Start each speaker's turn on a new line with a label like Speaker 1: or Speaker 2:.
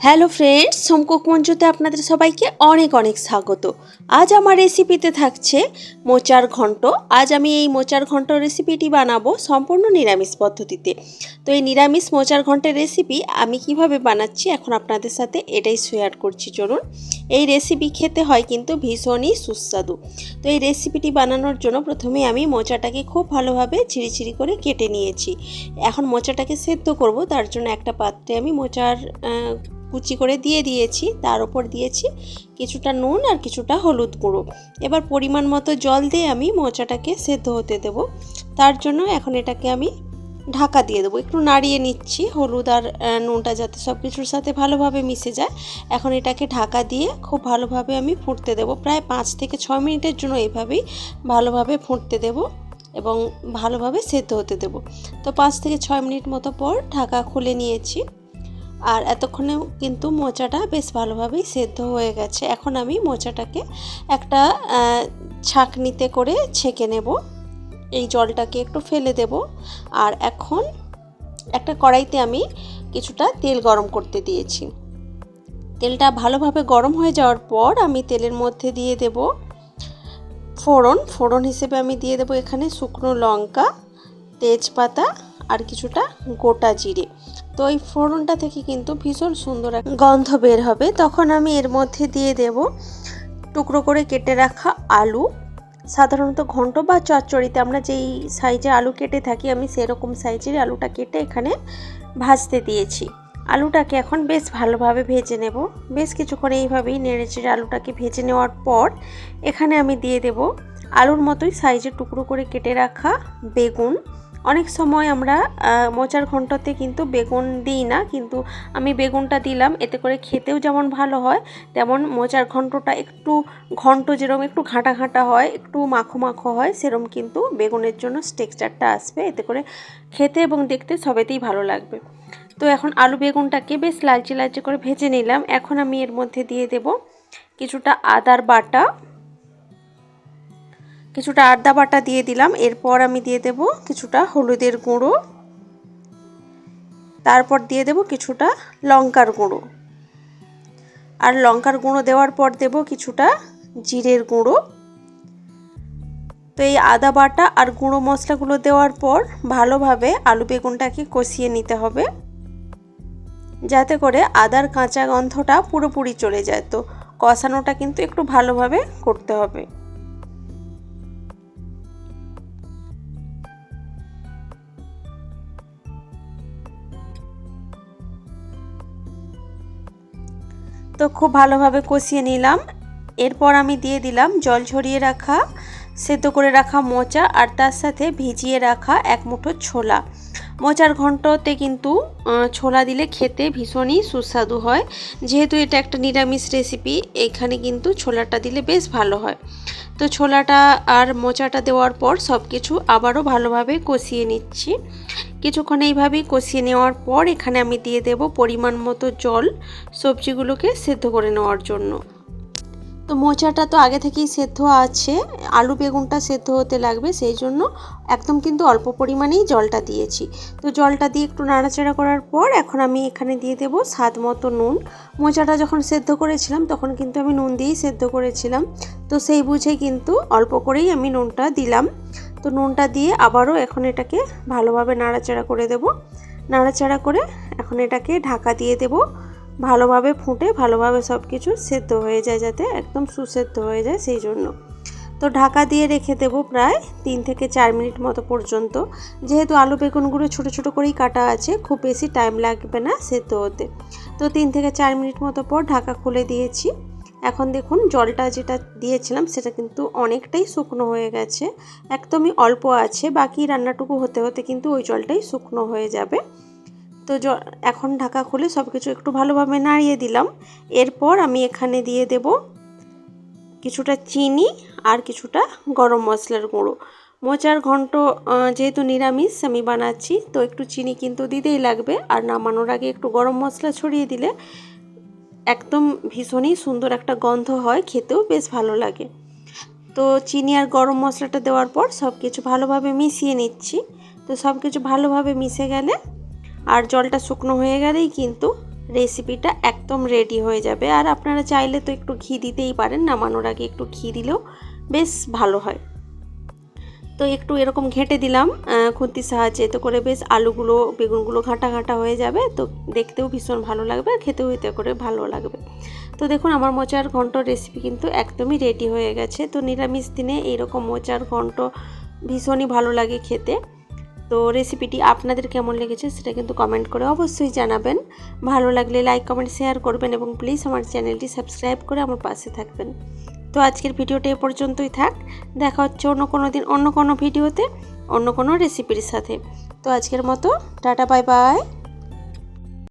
Speaker 1: Hello friends, home cook মঞ্চুতে আপনাদের সবাইকে অনেক অনেক স্বাগত। আজ আমার রেসিপিতে থাকছে মোচার ঘন্ট। আজ আমি এই মোচার ঘন্ট রেসিপিটি বানাবো সম্পূর্ণ নিরামিষ পদ্ধতিতে। তো এই নিরামিষ মোচার ঘন্টের রেসিপি আমি কিভাবে বানাচ্ছি এখন আপনাদের সাথে এটাই শেয়ার করছি। চলুন, এই রেসিপি খেতে হয় কিন্তু ভীষণই সুস্বাদু। তো এই রেসিপিটি বানানোর জন্য প্রথমে আমি মোচাটাকে খুব ভালোভাবে ঝিরিঝিরি করে কেটে নিয়েছি। এখন মোচাটাকে সেদ্ধ করব, তার জন্য একটা পাত্রে আমি মোচার কুচি করে দিয়ে দিয়েছি, তার উপর দিয়েছি কিছুটা নুন আর কিছুটা হলুদ গুঁড়ো। এবার পরিমাণ মতো জল দিয়ে আমি মোচাটাকে সেদ্ধ হতে দেব। তার জন্য এখন এটাকে আমি ঢাকা দিয়ে দেবো, একটু নাড়িয়ে নিচ্ছি হলুদ আর নুনটা যাতে সব কিছুর সাথে ভালোভাবে মিশে যায়। এখন এটাকে ঢাকা দিয়ে খুব ভালোভাবে আমি ফুটতে দেব, প্রায় 5 থেকে 6 মিনিটের জন্য এইভাবেই ভালোভাবে ফুটতে দেব এবং ভালোভাবে সেদ্ধ হতে দেব। তো 5 থেকে 6 মিনিট মতো পর ঢাকা খুলে নিয়েছি, আর এতক্ষণেও কিন্তু মোচাটা বেশ ভালোভাবেই সেদ্ধ হয়ে গেছে। এখন আমি মোচাটাকে একটা ছাঁকনিতে করে ছেঁকে নেব, এই জলটাকে একটু ফেলে দেব। আর এখন একটা কড়াইতে আমি কিছুটা তেল গরম করতে দিয়েছি। তেলটা ভালোভাবে গরম হয়ে যাওয়ার পর আমি তেলের মধ্যে দিয়ে দেব ফোড়ন হিসেবে আমি দিয়ে দেব এখানে শুকনো লঙ্কা, তেজপাতা আর কিছুটা গোটা জিরে। তো এই ফোড়নটা থেকে কিন্তু ভীষণ সুন্দর একটা গন্ধ বের হবে। তখন আমি এর মধ্যে দিয়ে দেব টুকরো করে কেটে রাখা আলু। সাধারণত ঘন্ট বা চচ্চড়িতে আমরা যেই সাইজে আলু কেটে থাকি, আমি সেরকম সাইজের আলুটা কেটে এখানে ভাজতে দিয়েছি। আলুটাকে এখন বেশ ভালোভাবে ভেজে নেব। বেশ কিছুক্ষণ এইভাবেই নেড়েচেড়ে আলুটাকে ভেজে নেওয়ার পর এখানে আমি দিয়ে দেব আলুর মতোই সাইজে টুকরো করে কেটে রাখা বেগুন। অনেক সময় আমরা মোচার ঘন্টতে কিন্তু বেগুন দিই না, কিন্তু আমি বেগুনটা দিলাম, এতে করে খেতেও যেমন ভালো হয়, তেমন মোচার ঘন্টটা একটু ঘন্ট যেরকম একটু ঘাঁটা ঘাঁটা হয়, একটু মাখো মাখো হয়, সেরকম কিন্তু বেগুনের জন্য টেক্সচারটা আসবে, এতে করে খেতে এবং দেখতে সবেতেই ভালো লাগবে। তো এখন আলু বেগুনটাকে বেশ লালচে লালচে করে ভেজে নিলাম। এখন আমি এর মধ্যে দিয়ে দেব কিছুটা আদা বাটা দিয়ে দিলাম। এরপর আমি দিয়ে দেব কিছুটা হলুদের গুঁড়ো, তারপর দিয়ে দেব কিছুটা লঙ্কার গুঁড়ো, আর লঙ্কার গুঁড়ো দেওয়ার পর দেব কিছুটা জিরের গুঁড়ো। তো এই আদা বাটা আর গুঁড়ো মশলাগুলো দেওয়ার পর ভালোভাবে আলু বেগুনটাকে কষিয়ে নিতে হবে, যাতে করে আদার কাঁচা গন্ধটা পুরোপুরি চলে যায়। তো কষানোটা কিন্তু একটু ভালোভাবে করতে হবে। তো খুব ভালোভাবে কষিয়ে নিলাম। এরপর আমি দিয়ে দিলাম জল ঝরিয়ে রাখা সেদ্ধ করে রাখা মোচা, আর তার সাথে ভিজিয়ে রাখা এক মুঠো ছোলা। মোচার ঘন্টতে কিন্তু ছোলা দিলে খেতে ভীষণই সুস্বাদু হয়। যেহেতু এটা একটা নিরামিষ রেসিপি, এখানে কিন্তু ছোলাটা দিলে বেশ ভালো হয়। তো ছোলাটা আর মোচাটা দেওয়ার পর সব কিছু আবারও ভালোভাবে কষিয়ে নিচ্ছি। কিছুক্ষণ এইভাবেই কষিয়ে নেওয়ার পর এখানে আমি দিয়ে দেব পরিমাণ মতো জল সবজিগুলোকে সেদ্ধ করে নেওয়ার জন্য। তো মোচাটা তো আগে থেকেই সেদ্ধ আছে, আলু বেগুনটা সেদ্ধ হতে লাগবে, সেই জন্য একদম কিন্তু অল্প পরিমাণেই জলটা দিয়েছি। তো জলটা দিয়ে একটু নাড়াচাড়া করার পর এখন আমি এখানে দিয়ে দেব স্বাদ মতো নুন। মোচাটা যখন সেদ্ধ করেছিলাম তখন কিন্তু আমি নুন দিয়েই সেদ্ধ করেছিলাম, তো সেই বুঝে কিন্তু অল্প করেই আমি নুনটা দিলাম। তো নুনটা দিয়ে আবারও এখন এটাকে ভালোভাবে নাড়াচাড়া করে দেব। নাড়াচাড়া করে এখন এটাকে ঢাকা দিয়ে দেব, ভালোভাবে ফুটে ভালোভাবে সব কিছু সেদ্ধ হয়ে যায়, যাতে একদম সুসেদ্ধ হয়ে যায় সেই জন্য। তো ঢাকা দিয়ে রেখে দেব প্রায় 3 থেকে 4 মিনিট মতো পর্যন্ত। যেহেতু আলু বেগুনগুলো ছোটো ছোটো করেই কাটা আছে, খুব বেশি টাইম লাগবে না সেদ্ধ হতে। তো 3 থেকে 4 মিনিট মতো পর ঢাকা খুলে দিয়েছি। এখন দেখুন জলটা যেটা দিয়েছিলাম সেটা কিন্তু অনেকটাই শুকনো হয়ে গেছে, একদমই অল্প আছে, বাকি রান্নাটুকু হতে হতে কিন্তু ওই জলটাই শুকনো হয়ে যাবে। তো এখন ঢাকা খুলে সব কিছু একটু ভালোভাবে নাড়িয়ে দিলাম। এরপর আমি এখানে দিয়ে দেব কিছুটা চিনি আর কিছুটা গরম মশলার গুঁড়ো। মোচার ঘন্ট যেহেতু নিরামিষ আমি বানাচ্ছি, তো একটু চিনি কিন্তু দিতেই লাগবে, আর নামানোর আগে একটু গরম মশলা ছড়িয়ে দিলে একদম ভীষণই সুন্দর একটা গন্ধ হয়, খেতেও বেশ ভালো লাগে। তো চিনি আর গরম মশলাটা দেওয়ার পর সব কিছু ভালোভাবে মিশিয়ে নিচ্ছি। তো সব কিছু ভালোভাবে মিশে গেলে আর জলটা শুকনো হয়ে গেলেই কিন্তু রেসিপিটা একদম রেডি হয়ে যাবে। আর আপনারা চাইলে তো একটু ঘি দিতেই পারেন, নামানোর আগে একটু ঘি দিলেও বেশ ভালো হয়। তো একটু এরকম ঘেঁটে দিলাম খুন্তির সাহায্যে, তো করে বেশ আলুগুলো বেগুনগুলো ঘাঁটা ঘাঁটা হয়ে যাবে, তো দেখতেও ভীষণ ভালো লাগবে আর খেতেও এতে করে ভালো লাগবে। তো দেখুন আমার মোচার ঘন্ট রেসিপি কিন্তু একদমই রেডি হয়ে গেছে। তো নিরামিষ দিনে এইরকম মোচার ঘন্ট ভীষণই ভালো লাগে খেতে। তো রেসিপিটি আপনাদের কেমন লেগেছে সেটা কিন্তু কমেন্ট করে অবশ্যই জানাবেন। ভালো লাগলে লাইক কমেন্ট শেয়ার করবেন এবং প্লিজ আমার চ্যানেলটি সাবস্ক্রাইব করে আমার পাশে থাকবেন। তো আজকের ভিডিওটা এ পর্যন্তই থাক। দেখা হচ্ছে অন্য কোনো দিন অন্য কোনো ভিডিওতে অন্য কোনো রেসিপির সাথে। তো আজকের মতো টাটা বাই বাই।